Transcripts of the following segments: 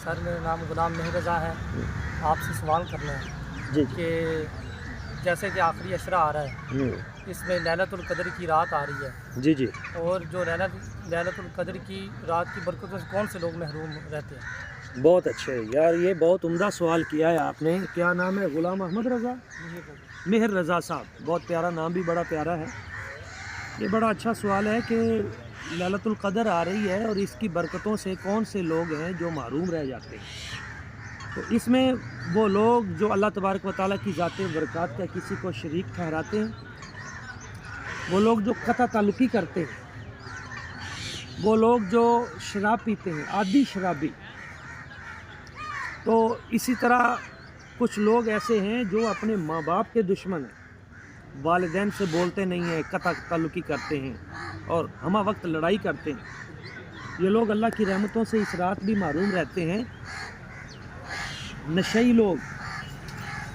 Sir मेरा नाम गुलाम मेहर रज़ा है। आपसे सवाल करना है जी कि जैसे कि आखिरी अशरा आ रहा है, इसमें लैलतुल क़द्र की रात आ रही है जी जी। और जो लैलतुल क़द्र की रात की बरकतों से कौन से लोग महरूम रहते हैं? बहुत अच्छे यार, ये बहुत उम्दा सवाल किया है आपने। क्या नाम है? गुलाम अहमद रज़ा, मेहर रज़ा साहब। बहुत प्यारा नाम, भी बड़ा प्यारा है। ये बड़ा अच्छा सवाल है कि लैलतुल क़द्र आ रही है और इसकी बरकतों से कौन से लोग हैं जो महरूम रह जाते हैं। तो इसमें वो लोग जो अल्लाह तबारक व तआला की ज़ाते बरक़ात का किसी को शरीक ठहराते हैं, वो लोग जो कता ताल्लुकी करते हैं, वो लोग जो शराब पीते हैं, आदि शराबी। तो इसी तरह कुछ लोग ऐसे हैं जो अपने माँ बाप के दुश्मन हैं, वालिदैन से बोलते नहीं हैं, कता ताल्लुकी करते हैं और हमा वक्त लड़ाई करते हैं। ये लोग अल्लाह की रहमतों से इस रात भी महरूम रहते हैं। नशई लोग,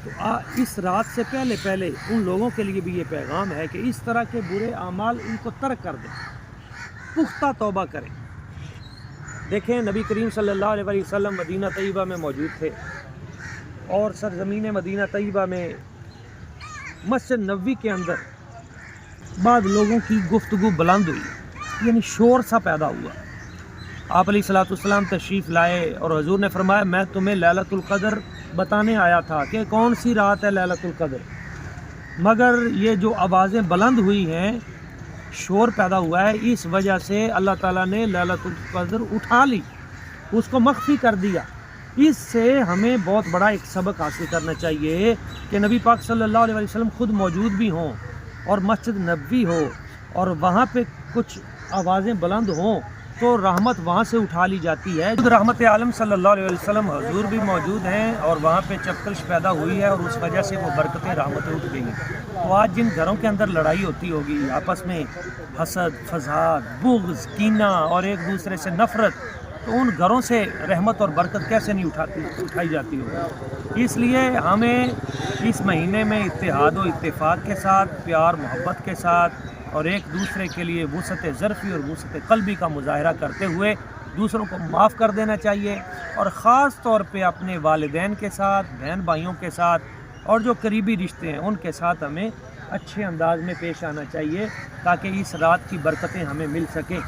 तो इस रात से पहले पहले उन लोगों के लिए भी ये पैगाम है कि इस तरह के बुरे आमाल इनको तर्क कर दें, पुख्ता तौबा करें। देखें, नबी करीम सल्लल्लाहु अलैहि वसल्लम मदीना तैयबा में मौजूद थे और सरज़मीन मदीना तैयबा में मस्जिद नबवी के अंदर बाद लोगों की गुफ्तगू बुलंद हुई, यानी शोर सा पैदा हुआ। आप अलैहिस्सलाम तशरीफ़ लाए और हुज़ूर ने फरमाया, मैं तुम्हें लैलतुल क़द्र बताने आया था कि कौन सी रात है लैलतुल क़द्र। मगर ये जो आवाज़ें बुलंद हुई हैं, शोर पैदा हुआ है, इस वजह से अल्लाह ताला ने लैलतुल क़द्र उठा ली, उसको मख्फी कर दिया। इससे हमें बहुत बड़ा एक सबक हासिल करना चाहिए कि नबी पाक सल्लल्लाहु अलैहि वसल्लम खुद मौजूद भी हों और मस्जिद नबवी हो और वहाँ पे कुछ आवाज़ें बुलंद हों तो रहमत वहाँ से उठा ली जाती है। खुद रहमत आलम सल्लल्लाहु अलैहि वसल्लम हुजूर भी मौजूद हैं और वहाँ पे चपकलश पैदा हुई है और उस वजह से वो बरकतें रहमतें उठ गई हैं। तो आज जिन घरों के अंदर लड़ाई होती होगी, आपस में हसद, फसाद, बुग़्ज़, कीना और एक दूसरे से नफ़रत, तो उन घरों से रहमत और बरकत कैसे नहीं उठाई जाती होगी। इसलिए हमें इस महीने में इत्तेहाद व इत्तेफाक के साथ, प्यार मोहब्बत के साथ और एक दूसरे के लिए वुसअत ज़र्फ़ी और वुसअत क़ल्बी का मुज़ाहरा करते हुए दूसरों को माफ़ कर देना चाहिए और ख़ास तौर पे अपने वालिदैन के साथ, बहन भाइयों के साथ और जो करीबी रिश्ते हैं उनके साथ हमें अच्छे अंदाज में पेश आना चाहिए ताकि इस रात की बरकतें हमें मिल सकें।